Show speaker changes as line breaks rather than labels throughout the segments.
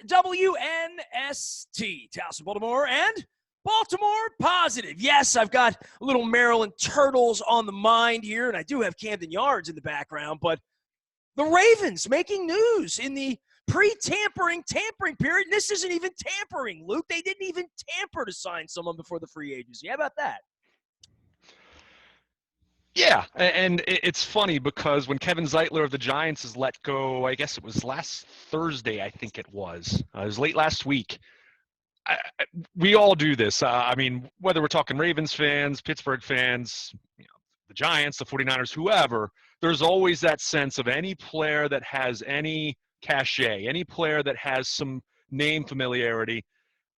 WNST, Towson, Baltimore, and Baltimore Positive. Yes, I've got a little Maryland Turtles on the mind here, and I do have Camden Yards in the background, but the Ravens making news in the tampering period. And this isn't even tampering, Luke. They didn't even tamper to sign someone before the free agency. How about that?
Yeah, and it's funny because when Kevin Zeitler of the Giants is let go, I guess it was last Thursday, I think it was. It was late last week. We all do this. I mean, whether we're talking Ravens fans, Pittsburgh fans, the Giants, the 49ers, whoever, there's always that sense of any player that has any cachet, any player that has some name familiarity.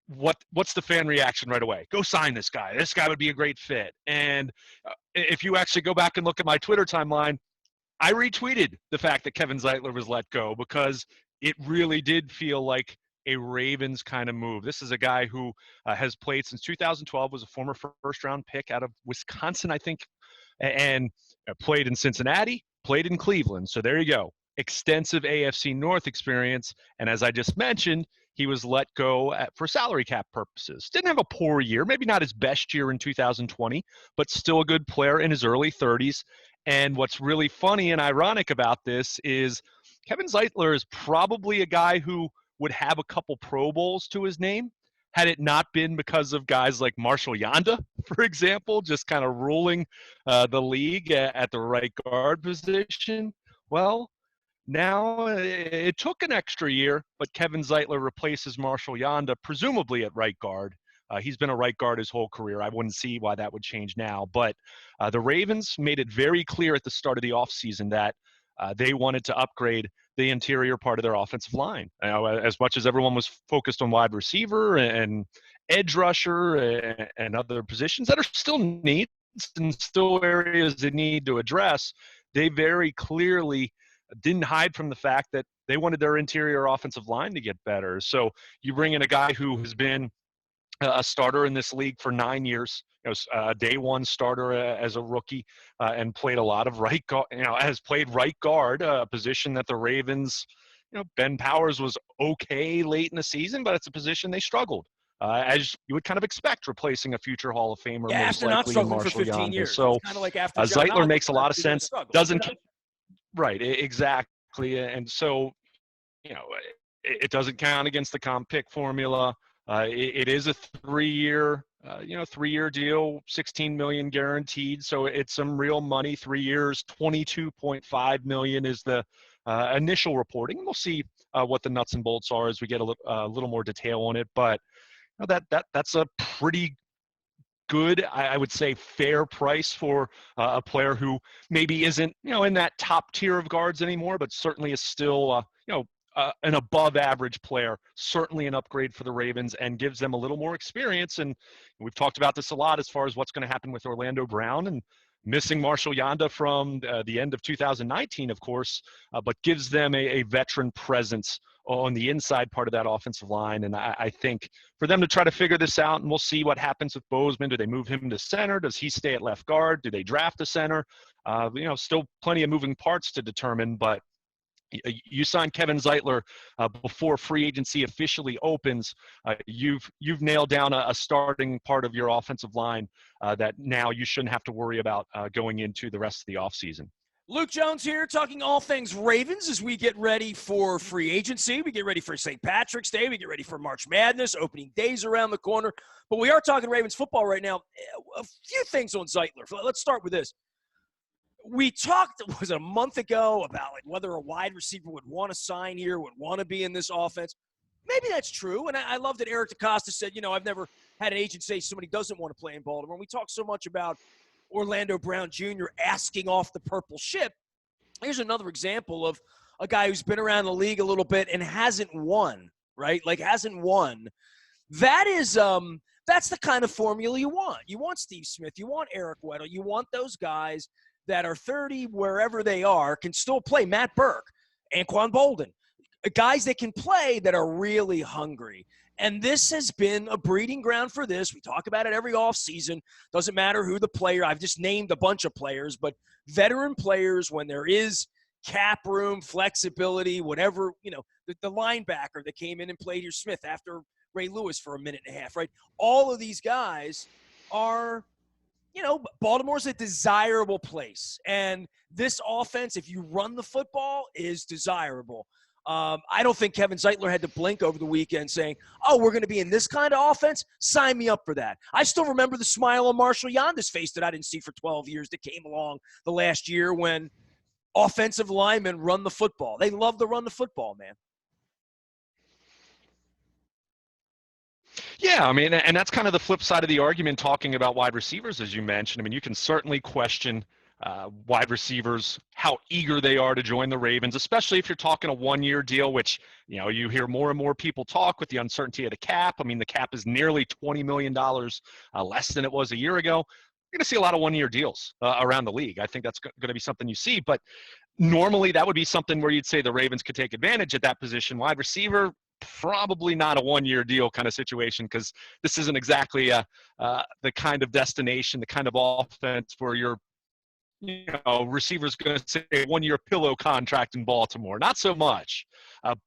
What's the fan reaction right away? Go sign this guy. This guy would be a great fit. And if you actually go back and look at my Twitter timeline, I retweeted the fact that Kevin Zeitler was let go because it really did feel like a Ravens kind of move. This is a guy who has played since 2012, was a former first-round pick out of Wisconsin, I think, and played in Cincinnati, played in Cleveland. So there you go. Extensive AFC North experience. And as I just mentioned, he was let go for salary cap purposes. Didn't have a poor year, maybe not his best year in 2020, but still a good player in his early 30s. And what's really funny and ironic about this is Kevin Zeitler is probably a guy who would have a couple Pro Bowls to his name had it not been because of guys like Marshall Yanda, for example, just kind of ruling the league at the right guard position. Well, now it took an extra year, but Kevin Zeitler replaces Marshall Yanda, presumably at right guard. He's been a right guard his whole career. I wouldn't see why that would change now. But the Ravens made it very clear at the start of the offseason that they wanted to upgrade the interior part of their offensive line. As much as everyone was focused on wide receiver and edge rusher and other positions that are still needs and still areas they need to address, they very clearly didn't hide from the fact that they wanted their interior offensive line to get better. So you bring in a guy who has been a starter in this league for 9 years, a day one starter as a rookie, and played a lot of right guard, has played right guard, a position that the Ravens, Ben Powers was okay late in the season, but it's a position they struggled. As you would kind of expect, replacing a future Hall of Famer,
Yeah,
most
after not
likely
struggling
Marshall
for 15
Yanda.
years.
So
kind of like after
Zeitler makes a lot of sense. Doesn't right, exactly, and so it doesn't count against the comp pick formula. It is a 3-year, 3-year deal, $16 million guaranteed. So it's some real money. 3 years, $22.5 million is the initial reporting. We'll see what the nuts and bolts are as we get a little more detail on it. But that's a pretty good, I would say, fair price for a player who maybe isn't, in that top tier of guards anymore, but certainly is still, an above average player, certainly an upgrade for the Ravens and gives them a little more experience. And we've talked about this a lot as far as what's going to happen with Orlando Brown and missing Marshall Yanda from the end of 2019, of course, but gives them a veteran presence on the inside part of that offensive line. And I think for them to try to figure this out, and we'll see what happens with Bozeman. Do they move him to center? Does he stay at left guard? Do they draft a center? Still plenty of moving parts to determine, but you signed Kevin Zeitler before free agency officially opens. You've nailed down a starting part of your offensive line that now you shouldn't have to worry about going into the rest of the offseason.
Luke Jones here, talking all things Ravens as we get ready for free agency. We get ready for St. Patrick's Day. We get ready for March Madness, opening days around the corner. But we are talking Ravens football right now. A few things on Zeitler. Let's start with this. We talked, was it a month ago, about whether a wide receiver would want to sign here, would want to be in this offense. Maybe that's true, and I love that Eric DeCosta said, I've never had an agent say somebody doesn't want to play in Baltimore. And we talk so much about Orlando Brown Jr. asking off the purple ship. Here's another example of a guy who's been around the league a little bit and hasn't won, right? Hasn't won. That is that's the kind of formula you want. You want Steve Smith. You want Eric Weddle. You want those guys that are 30, wherever they are, can still play. Matt Burke, Anquan Bolden, guys that can play that are really hungry. And this has been a breeding ground for this. We talk about it every offseason. Doesn't matter who the player. I've just named a bunch of players, but veteran players, when there is cap room, flexibility, whatever, the linebacker that came in and played here, Smith, after Ray Lewis for a minute and a half, right? All of these guys are, Baltimore's a desirable place. And this offense, if you run the football, is desirable. I don't think Kevin Zeitler had to blink over the weekend saying, oh, we're going to be in this kind of offense? Sign me up for that. I still remember the smile on Marshall Yonda's face that I didn't see for 12 years that came along the last year when offensive linemen run the football. They love to run the football, man.
Yeah, I mean, and that's kind of the flip side of the argument talking about wide receivers, as you mentioned. I mean, you can certainly question wide receivers, how eager they are to join the Ravens, especially if you're talking a one-year deal, which, you hear more and more people talk with the uncertainty of the cap. I mean, the cap is nearly $20 million less than it was a year ago. You're going to see a lot of one-year deals around the league. I think that's going to be something you see. But normally that would be something where you'd say the Ravens could take advantage at that position. Wide receiver, probably not a one-year deal kind of situation, because this isn't exactly the kind of destination, the kind of offense where your receiver's going to say 1-year pillow contract in Baltimore. Not so much.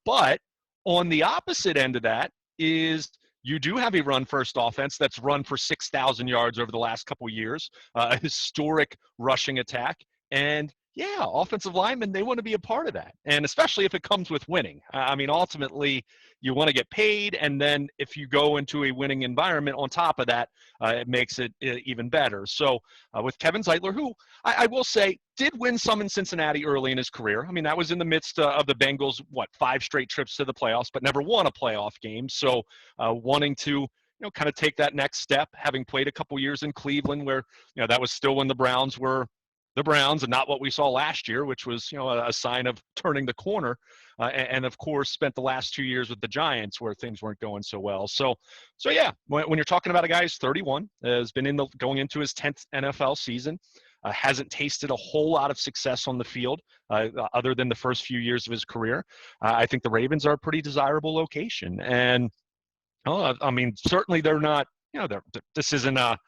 But on the opposite end of that is you do have a run-first offense that's run for 6,000 yards over the last couple of years, a historic rushing attack, and yeah, offensive linemen, they want to be a part of that. And especially if it comes with winning. I mean, ultimately, you want to get paid. And then if you go into a winning environment on top of that, it makes it even better. So with Kevin Zeitler, who I will say did win some in Cincinnati early in his career. I mean, that was in the midst of the Bengals, 5 straight trips to the playoffs, but never won a playoff game. So wanting to kind of take that next step, having played a couple years in Cleveland where, that was still when the Browns were the Browns and not what we saw last year, which was, a sign of turning the corner. And of course, spent the last 2 years with the Giants where things weren't going so well. So yeah, when you're talking about a guy who's 31, has been going into his 10th NFL season, hasn't tasted a whole lot of success on the field other than the first few years of his career. I think the Ravens are a pretty desirable location. And I mean, certainly they're not, this isn't a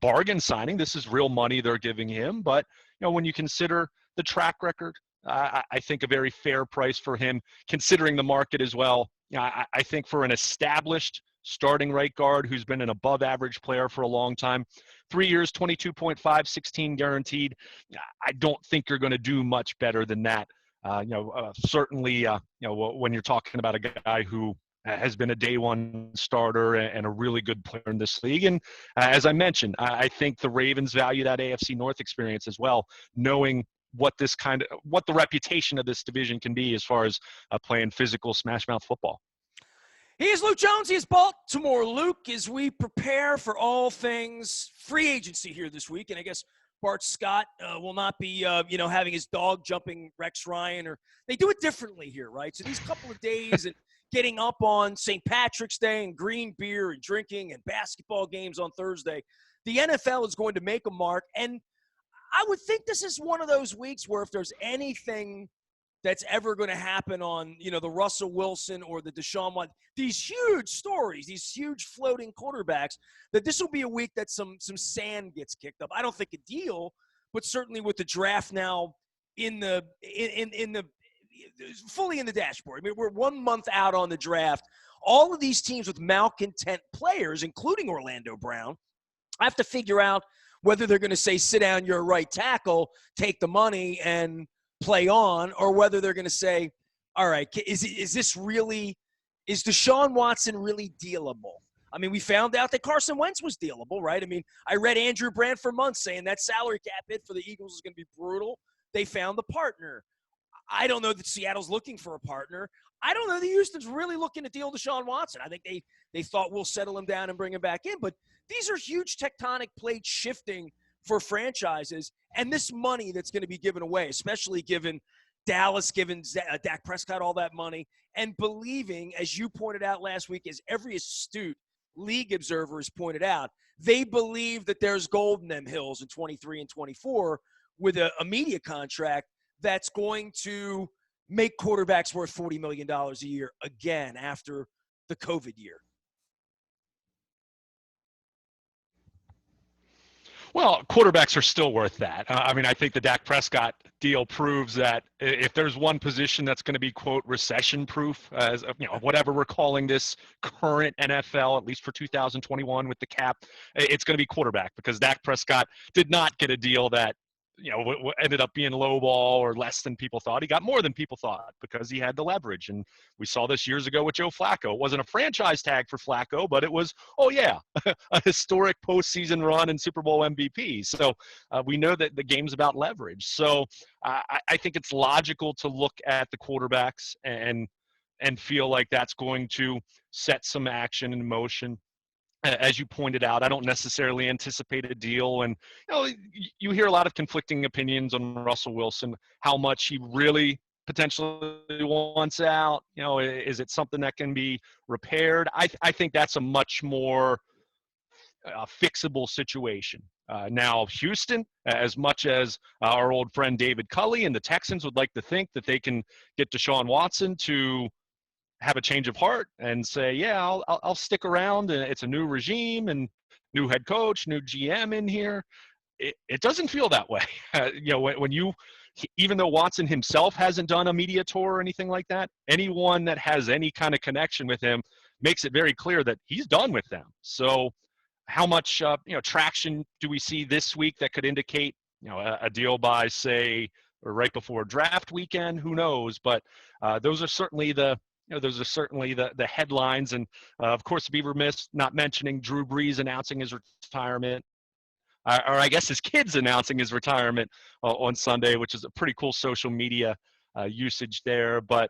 bargain signing. This is real money they're giving him. But, when you consider the track record, I think a very fair price for him, considering the market as well. I think for an established starting right guard who's been an above average player for a long time, 3 years, 22.5, 16 guaranteed. I don't think you're going to do much better than that. Certainly, when you're talking about a guy who has been a day one starter and a really good player in this league. And as I mentioned, I think the Ravens value that AFC North experience as well, knowing what the reputation of this division can be as far as playing physical smash mouth football.
He is Luke Jones. He is Baltimore Luke as we prepare for all things free agency here this week. And I guess Bart Scott will not be, having his dog jumping Rex Ryan, or they do it differently here, right? So these couple of days and getting up on St. Patrick's Day and green beer and drinking and basketball games on Thursday, the NFL is going to make a mark. And I would think this is one of those weeks where if there's anything that's ever going to happen on, the Russell Wilson or the Deshaun Watson, these huge stories, these huge floating quarterbacks, that this will be a week that some sand gets kicked up. I don't think a deal, but certainly with the draft now in the fully in the dashboard. I mean, we're 1 month out on the draft. All of these teams with malcontent players, including Orlando Brown, have to figure out whether they're going to say, sit down, you're a right tackle, take the money and play on, or whether they're going to say, all right, is Deshaun Watson really dealable? I mean, we found out that Carson Wentz was dealable, right? I mean, I read Andrew Brandt for months saying that salary cap hit for the Eagles is going to be brutal. They found the partner. I don't know that Seattle's looking for a partner. I don't know that Houston's really looking to deal Deshaun Watson. I think they thought we'll settle him down and bring him back in. But these are huge tectonic plates shifting for franchises. And this money that's going to be given away, especially given Dallas, given Dak Prescott all that money, and believing, as you pointed out last week, as every astute league observer has pointed out, they believe that there's gold in them hills in 23 and 24 with a media contract that's going to make quarterbacks worth $40 million a year again after the COVID year.
Well, quarterbacks are still worth that. I mean, I think the Dak Prescott deal proves that if there's one position that's going to be, quote, recession-proof, as whatever we're calling this current NFL, at least for 2021 with the cap, it's going to be quarterback, because Dak Prescott did not get a deal that ended up being low ball or less than people thought. He got more than people thought because he had the leverage. And we saw this years ago with Joe Flacco. It wasn't a franchise tag for Flacco, but it was, oh yeah, a historic postseason run and Super Bowl MVP. So we know that the game's about leverage. So I think it's logical to look at the quarterbacks and feel like that's going to set some action in motion. As you pointed out, I don't necessarily anticipate a deal. And you hear a lot of conflicting opinions on Russell Wilson, how much he really potentially wants out. Is it something that can be repaired? I think that's a much more fixable situation. Now, Houston, as much as our old friend David Culley and the Texans would like to think that they can get Deshaun Watson to have a change of heart and say, yeah, I'll stick around, and it's a new regime and new head coach, new GM in here. It doesn't feel that way. When you, even though Watson himself hasn't done a media tour or anything like that, anyone that has any kind of connection with him makes it very clear that he's done with them. So how much traction do we see this week that could indicate a deal by, say, or right before draft weekend? Who knows? But those are certainly the headlines. And of course, to be remiss not mentioning Drew Brees announcing his retirement, or I guess his kids announcing his retirement on Sunday, which is a pretty cool social media usage there. But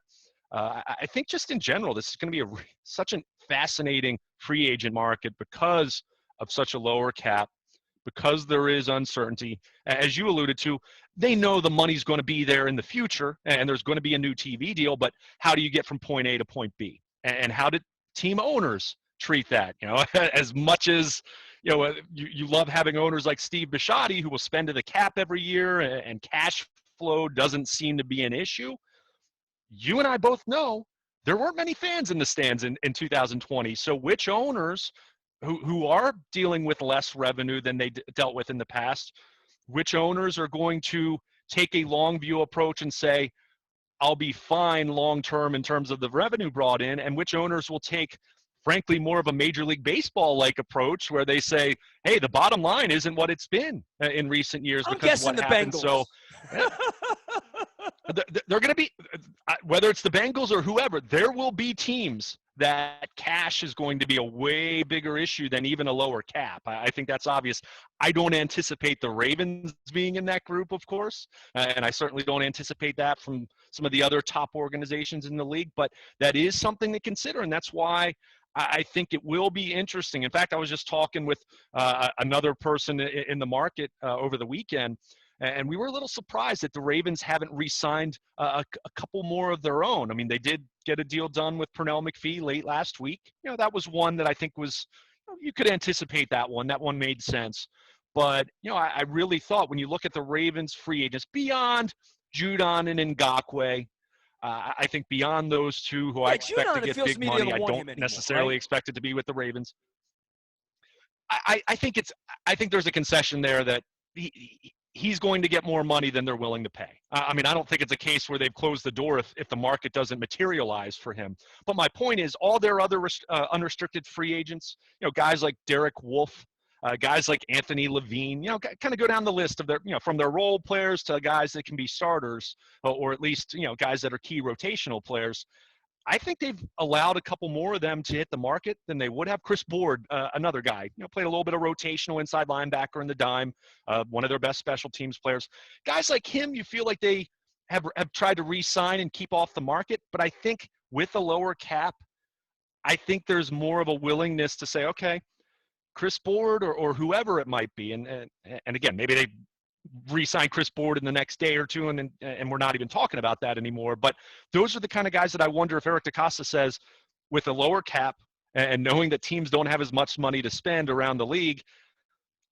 I think just in general, this is going to be such a fascinating free agent market because of such a lower cap, because there is uncertainty. As you alluded to, they know the money's going to be there in the future and there's going to be a new TV deal, but how do you get from point A to point B? And how did team owners treat that? As much as, you love having owners like Steve Bisciotti who will spend to the cap every year and cash flow doesn't seem to be an issue. You and I both know there weren't many fans in the stands in 2020. So which owners who are dealing with less revenue than they dealt with in the past, which owners are going to take a long view approach and say, I'll be fine long-term in terms of the revenue brought in, and which owners will take, frankly, more of a Major League Baseball-like approach where they say, hey, the bottom line isn't what it's been in recent years because of what happened.
Bengals.
So they're going to be, whether it's the Bengals or whoever, there will be teams that cash is going to be a way bigger issue than even a lower cap. I think that's obvious. I don't anticipate the Ravens being in that group, of course, and I certainly don't anticipate that from some of the other top organizations in the league, but that is something to consider, and that's why I think it will be interesting. In fact, I was just talking with another person in the market over the weekend, and we were a little surprised that the Ravens haven't re-signed a couple more of their own. I mean, they did get a deal done with Pernell McPhee late last week. That was one that I think was, you could anticipate that one. That one made sense. But, I really thought when you look at the Ravens free agents, beyond Judon and Ngakoue, I think beyond those two who I expect
Judon,
to get big money, I don't necessarily expect it to be with the Ravens. I think there's a concession there that he's going to get more money than they're willing to pay. I mean, I don't think it's a case where they've closed the door if the market doesn't materialize for him. But my point is, all their other unrestricted free agents, guys like Derek Wolfe, guys like Anthony Levine, kind of go down the list of their, from their role players to guys that can be starters, or at least, guys that are key rotational players. I think they've allowed a couple more of them to hit the market than they would have. Chris Board, another guy, played a little bit of rotational inside linebacker in the dime, one of their best special teams players. Guys like him, you feel like they have tried to re-sign and keep off the market. But I think with a lower cap, I think there's more of a willingness to say, okay, Chris Board or whoever it might be. And again, maybe they re-sign Chris Board in the next day or two, and we're not even talking about that anymore. But those are the kind of guys that I wonder if Eric DeCosta says, with a lower cap and knowing that teams don't have as much money to spend around the league,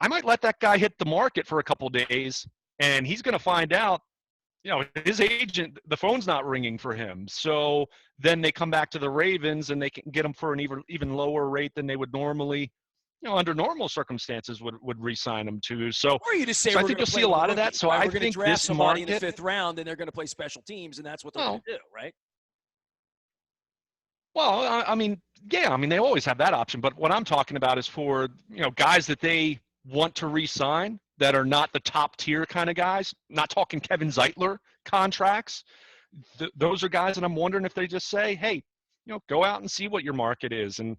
I might let that guy hit the market for a couple of days, and he's going to find out, his agent, the phone's not ringing for him. So then they come back to the Ravens and they can get him for an even lower rate than they would normally under normal circumstances would re-sign him to. So,
Or you just say
so I
we're
think
going
you'll
to
see
play
a
with the
lot of that.
rookies,
So
right?
I
We're going to
think
draft
this
somebody in the
market,
5th round, and they're going to play special teams, and that's what they're going to do, right?
well, I mean, yeah, I mean, they always have that option. But what I'm talking about is for, guys that they want to re-sign that are not the top tier kind of guys. Not talking Kevin Zeitler contracts. Those are guys that I'm wondering if they just say, hey, go out and see what your market is. And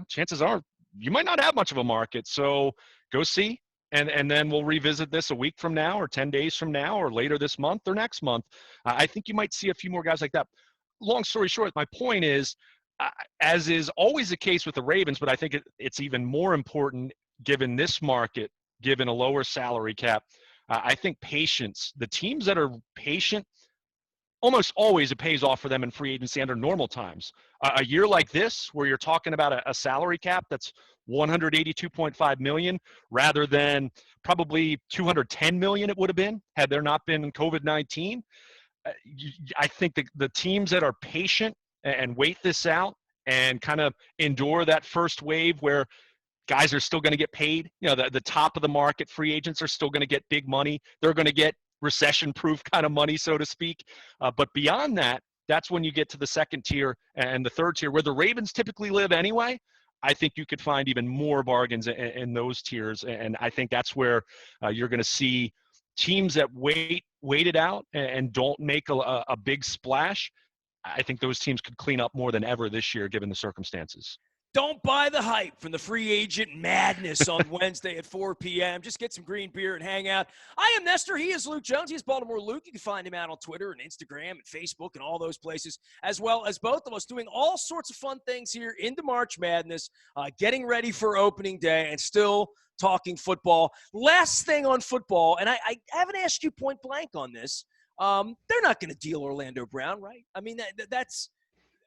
chances are you might not have much of a market. So go see. And then we'll revisit this a week from now or 10 days from now or later this month or next month. I think you might see a few more guys like that. Long story short, my point is, as is always the case with the Ravens, but I think it's even more important given this market, given a lower salary cap. I think patience, the teams that are patient, almost always it pays off for them in free agency under normal times. A year like this, where you're talking about a salary cap that's 182.5 million rather than probably 210 million it would have been had there not been COVID-19. I think the teams that are patient and wait this out and kind of endure that first wave where guys are still going to get paid. The top of the market free agents are still going to get big money. They're going to get recession-proof kind of money, so to speak. But beyond that, that's when you get to the second tier and the third tier, where the Ravens typically live anyway. I think you could find even more bargains in those tiers, and I think that's where you're going to see teams that wait it out and don't make a big splash. I think those teams could clean up more than ever this year, given the circumstances.
Don't buy the hype from the free agent madness on Wednesday at 4 p.m. Just get some green beer and hang out. I am Nestor. He is Luke Jones. He is Baltimore Luke. You can find him out on Twitter and Instagram and Facebook and all those places, as well as both of us doing all sorts of fun things here into March Madness, getting ready for opening day and still talking football. Last thing on football, and I haven't asked you point blank on this. They're not going to deal Orlando Brown, right? I mean, that's –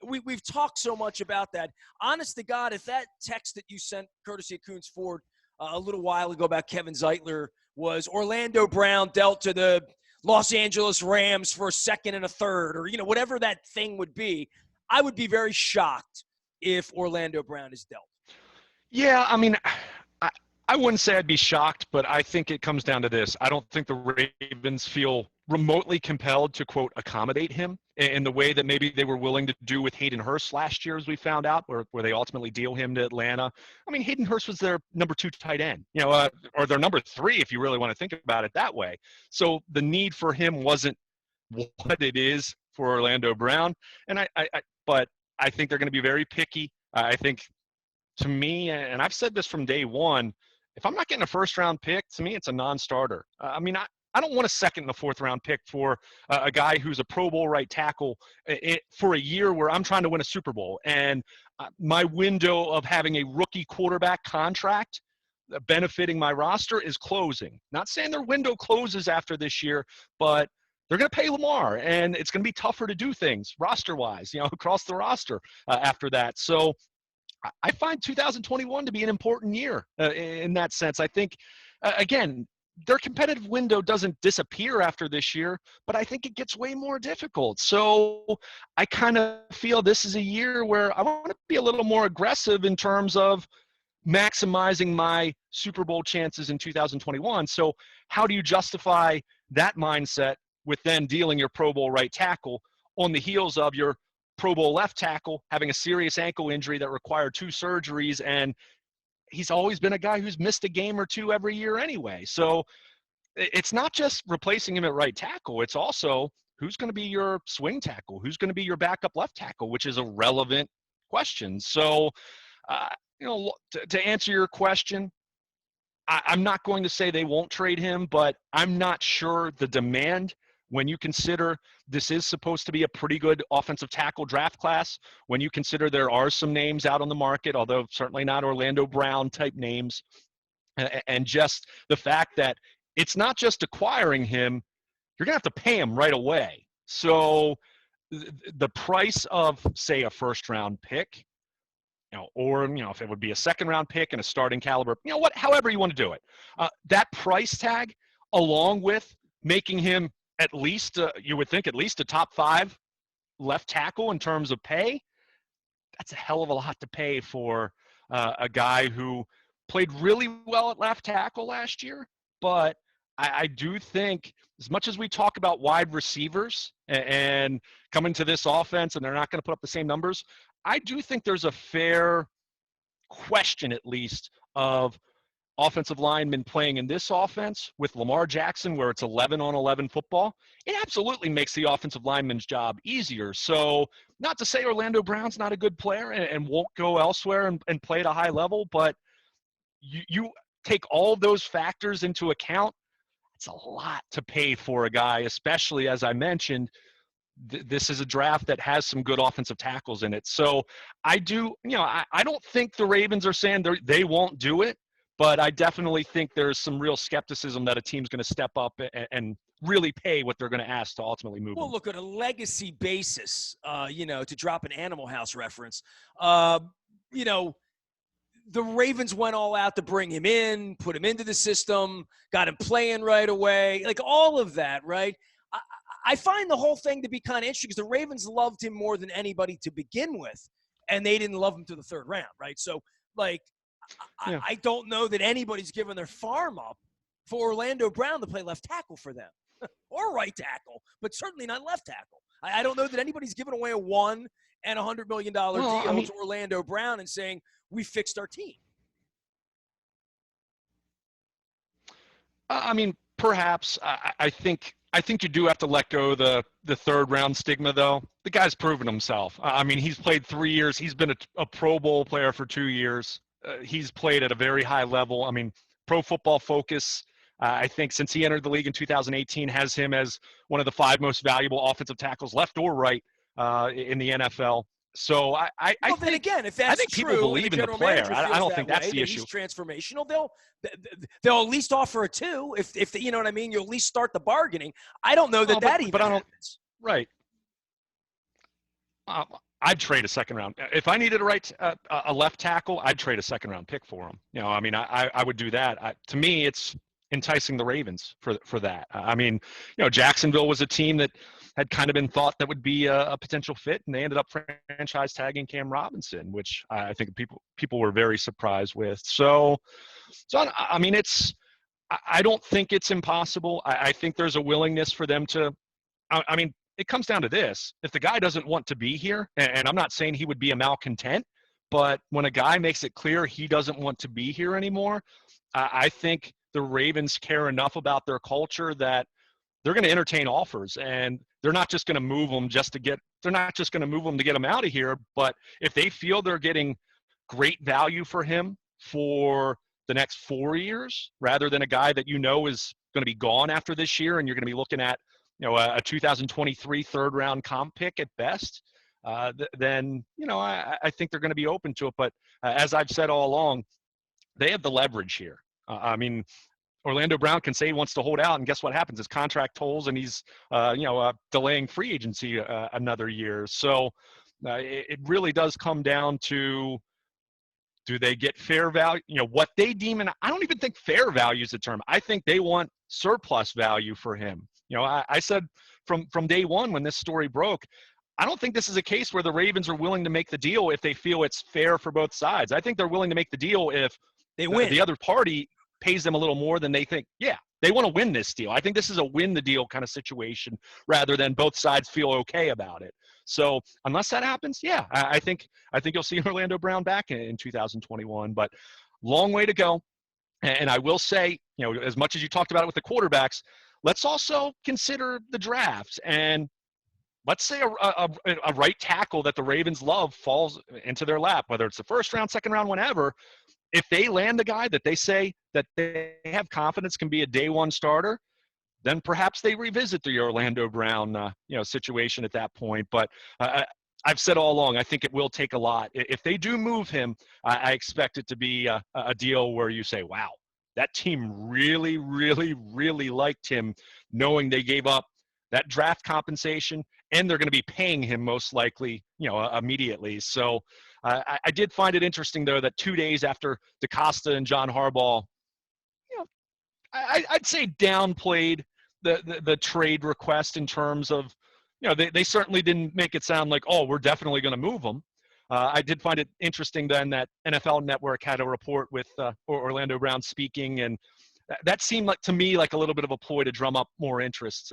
we've talked so much about that. Honest to God, if that text that you sent courtesy of Coons Ford a little while ago about Kevin Zeitler was Orlando Brown dealt to the Los Angeles Rams for a second and a third, or whatever that thing would be, I would be very shocked if Orlando Brown is dealt.
Yeah, I mean, I wouldn't say I'd be shocked, but I think it comes down to this. I don't think the Ravens feel remotely compelled to, quote, accommodate him in the way that maybe they were willing to do with Hayden Hurst last year, as we found out, where they ultimately deal him to Atlanta. I mean, Hayden Hurst was their number 2 tight end, or their number 3, if you really want to think about it that way. So the need for him wasn't what it is for Orlando Brown. And but I think they're going to be very picky. I think, to me, and I've said this from day one, if I'm not getting a first-round pick, to me, it's a non-starter. I mean, I don't want a second and a fourth-round pick for a guy who's a Pro Bowl right tackle for a year where I'm trying to win a Super Bowl. And my window of having a rookie quarterback contract benefiting my roster is closing. Not saying their window closes after this year, but they're going to pay Lamar, and it's going to be tougher to do things roster-wise, across the roster after that. So I find 2021 to be an important year in that sense. I think, again, their competitive window doesn't disappear after this year, but I think it gets way more difficult. So I kind of feel this is a year where I want to be a little more aggressive in terms of maximizing my Super Bowl chances in 2021. So how do you justify that mindset with then dealing your Pro Bowl right tackle on the heels of your Pro Bowl left tackle having a serious ankle injury that required 2 surgeries, and he's always been a guy who's missed a game or 2 every year anyway. So it's not just replacing him at right tackle. It's also who's going to be your swing tackle, who's going to be your backup left tackle, which is a relevant question. So, to answer your question, I'm not going to say they won't trade him, but I'm not sure the demand when you consider this is supposed to be a pretty good offensive tackle draft class, when you consider there are some names out on the market, although certainly not Orlando Brown type names, and just the fact that it's not just acquiring him, you're going to have to pay him right away. So the price of, say, a first-round pick, or if it would be a second-round pick and a starting caliber, however you want to do it, that price tag, along with making him at least, you would think, at least a top 5 left tackle in terms of pay, that's a hell of a lot to pay for a guy who played really well at left tackle last year, but I do think as much as we talk about wide receivers and coming to this offense and they're not going to put up the same numbers, I do think there's a fair question, at least, of offensive linemen playing in this offense with Lamar Jackson, where it's 11 on 11 football. It absolutely makes the offensive lineman's job easier. So not to say Orlando Brown's not a good player and won't go elsewhere and play at a high level, but you take all of those factors into account. It's a lot to pay for a guy, especially, as I mentioned, this is a draft that has some good offensive tackles in it. So I don't think the Ravens are saying they won't do it, but I definitely think there's some real skepticism that a team's going to step up and really pay what they're going to ask to ultimately move
Well,
him.
look, on a legacy basis, to drop an Animal House reference, you know, the Ravens went all out to bring him in, put him into the system, got him playing right away, like all of that, right? I find the whole thing to be kind of interesting because the Ravens loved him more than anybody to begin with, and they didn't love him to the third round, right? So, like,
Yeah.
I don't know that anybody's given their farm up for Orlando Brown to play left tackle for them or right tackle, but certainly not left tackle. I don't know that anybody's given away a $1 and $100 million deal to Orlando Brown and saying, we fixed our team.
Perhaps. I think you do have to let go the third round stigma, though. The guy's proven himself. He's played 3 years. He's been a Pro Bowl player for 2 years. He's played at a very high level. Pro Football Focus, I think since he entered the league in 2018, has him as one of the 5 most valuable offensive tackles, left or right, in the NFL. So I think,
again, if that's
people
true,
believe in the player. I don't think that's the issue.
He's transformational. They'll at least offer a 2 if you know what I mean. You'll at least start the bargaining. I don't know that even happens.
Right. I'd trade a second round if I needed a left tackle. I'd trade a second round pick for him. I would do that. To me, it's enticing the Ravens for that. Jacksonville was a team that had kind of been thought that would be a potential fit, and they ended up franchise tagging Cam Robinson, which I think people were very surprised with. So I don't think it's impossible. I think there's a willingness for them to. It comes down to this: if the guy doesn't want to be here, and I'm not saying he would be a malcontent, but when a guy makes it clear he doesn't want to be here anymore, I think the Ravens care enough about their culture that they're going to entertain offers, and they're not just going to move them they're not just going to move them to get him out of here. But if they feel they're getting great value for him for the next 4 years, rather than a guy that is going to be gone after this year, and you're going to be looking at a 2023 third round comp pick at best, then I think they're going to be open to it. But as I've said all along, they have the leverage here. Orlando Brown can say he wants to hold out, and guess what happens? His contract tolls, and he's delaying free agency another year. So it really does come down to, do they get fair value? What they deem, and I don't even think fair value is the term. I think they want surplus value for him. I said from day one when this story broke, I don't think this is a case where the Ravens are willing to make the deal if they feel it's fair for both sides. I think they're willing to make the deal if
they win.
The other party pays them a little more than they think. Yeah, they want to win this deal. I think this is a win the deal kind of situation rather than both sides feel okay about it. So unless that happens, yeah, I think you'll see Orlando Brown back in 2021, but long way to go. And I will say, as much as you talked about it with the quarterbacks, let's also consider the drafts. And let's say a right tackle that the Ravens love falls into their lap, whether it's the first round, second round, whenever. If they land the guy that they say that they have confidence can be a day one starter, then perhaps they revisit the Orlando Brown situation at that point. But I've said all along, I think it will take a lot. If they do move him, I expect it to be a deal where you say, wow, that team really, really, really liked him, knowing they gave up that draft compensation, and they're going to be paying him most likely, immediately. So I did find it interesting, though, that 2 days after DaCosta and John Harbaugh, I'd say downplayed the trade request in terms of, they certainly didn't make it sound like, oh, we're definitely going to move him. I did find it interesting then that NFL Network had a report with Orlando Brown speaking, and that seemed like to me like a little bit of a ploy to drum up more interest.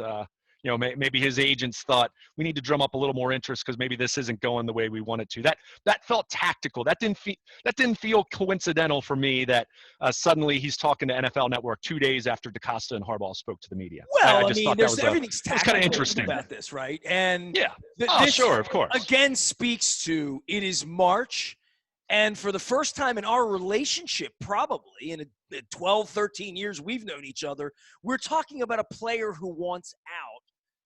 Maybe his agents thought we need to drum up a little more interest because maybe this isn't going the way we want it to. That felt tactical. That didn't feel coincidental for me. That suddenly he's talking to NFL Network 2 days after DaCosta and Harbaugh spoke to the media.
Well,
I just thought that was
everything's
it was kind of
tactical
interesting
about this, right? And
yeah.
this
Sure, of course.
again speaks to it is March. And for the first time in our relationship, probably in 12, 13 years we've known each other, we're talking about a player who wants out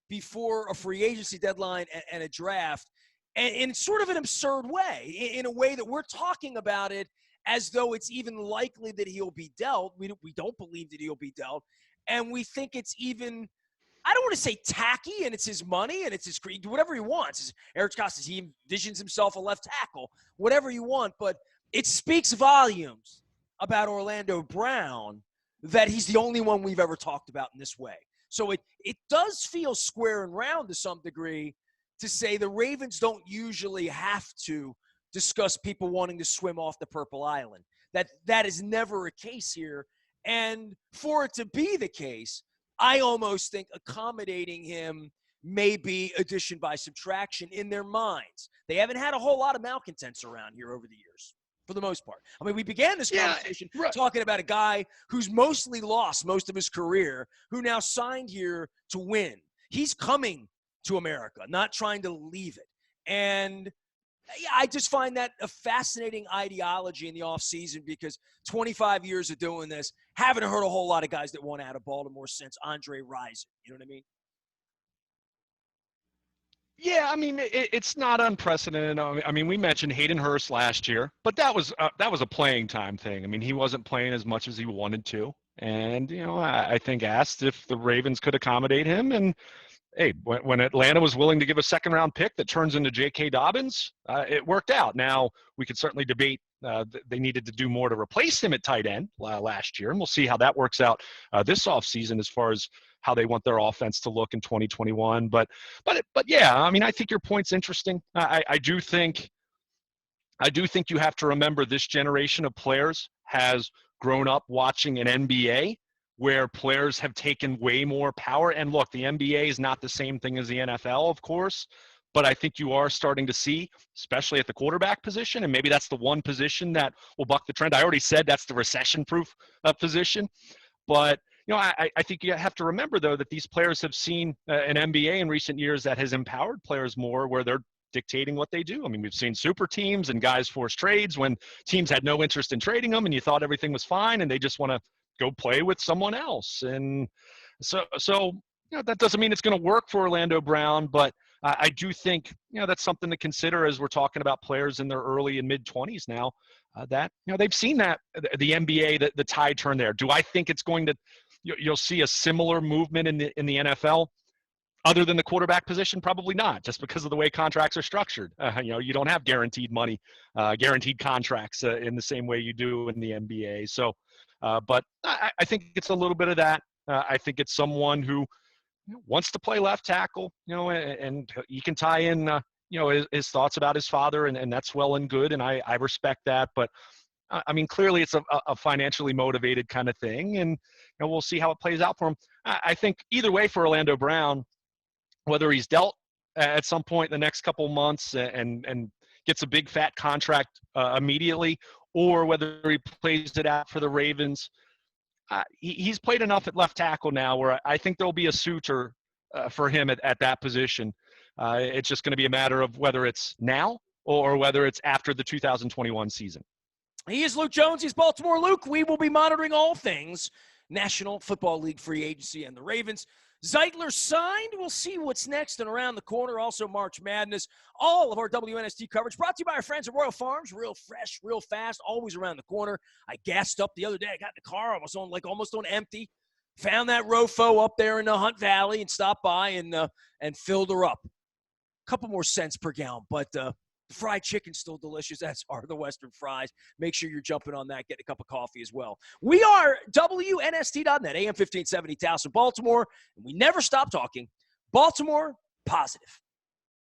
before a free agency deadline and a draft, and in sort of an absurd way, in a way that we're talking about it as though it's even likely that he'll be dealt. We don't believe that he'll be dealt, and we think it's even – I don't want to say tacky, and it's his money, and it's his creed, whatever he wants. Eric Costas, he envisions himself a left tackle, whatever you want. But it speaks volumes about Orlando Brown that he's the only one we've ever talked about in this way. So it does feel square and round to some degree to say the Ravens don't usually have to discuss people wanting to swim off the Purple Island. That is never a case here. And for it to be the case, I almost think accommodating him may be addition by subtraction in their minds. They haven't had a whole lot of malcontents around here over the years, for the most part. I mean, we began this conversation talking about a guy who's mostly lost most of his career, who now signed here to win. He's coming to America, not trying to leave it. And I just find that a fascinating ideology in the offseason because 25 years of doing this, haven't heard a whole lot of guys that want out of Baltimore since Andre Rison. You know what I mean?
Yeah, I mean, it's not unprecedented. I mean, we mentioned Hayden Hurst last year, but that was a playing time thing. I mean, he wasn't playing as much as he wanted to. And, I think asked if the Ravens could accommodate him. And, hey, when Atlanta was willing to give a second-round pick that turns into J.K. Dobbins, it worked out. Now, we could certainly debate they needed to do more to replace him at tight end last year, and we'll see how that works out this offseason as far as how they want their offense to look in 2021. But yeah, I mean, I think your point's interesting. I do think you have to remember this generation of players has grown up watching an NBA where players have taken way more power. And look, the NBA is not the same thing as the NFL, of course, but I think you are starting to see, especially at the quarterback position, and maybe that's the one position that will buck the trend. I already said that's the recession-proof position, but I think you have to remember, though, that these players have seen an NBA in recent years that has empowered players more where they're dictating what they do. I mean, we've seen super teams and guys force trades when teams had no interest in trading them and you thought everything was fine and they just want to go play with someone else. And so that doesn't mean it's going to work for Orlando Brown, but I do think, that's something to consider as we're talking about players in their early and mid-20s now, that, they've seen that the NBA, the tide turn there. Do I think it's going to, you'll see a similar movement in the NFL other than the quarterback position? Probably not, just because of the way contracts are structured. You don't have guaranteed money, guaranteed contracts in the same way you do in the NBA. So, but I think it's a little bit of that. I think it's someone who wants to play left tackle, and he can tie in, his thoughts about his father, and that's well and good, and I respect that. But I mean, clearly it's a financially motivated kind of thing, and we'll see how it plays out for him. I think either way for Orlando Brown, whether he's dealt at some point in the next couple months and gets a big fat contract immediately, or whether he plays it out for the Ravens, he's played enough at left tackle now where I think there'll be a suitor for him at that position. It's just going to be a matter of whether it's now or whether it's after the 2021 season.
He is Luke Jones. He's Baltimore Luke. We will be monitoring all things National Football League free agency and the Ravens. Zeitler signed. We'll see what's next and around the corner. Also, March Madness. All of our WNST coverage brought to you by our friends at Royal Farms. Real fresh, real fast, always around the corner. I gassed up the other day. I got in the car. I was almost on empty. Found that Rofo up there in the Hunt Valley and stopped by and filled her up. A couple more cents per gallon, but the fried chicken's still delicious, as are the Western fries. Make sure you're jumping on that, getting a cup of coffee as well. We are WNST.net, AM 1570 Towson, Baltimore, and we never stop talking Baltimore positive.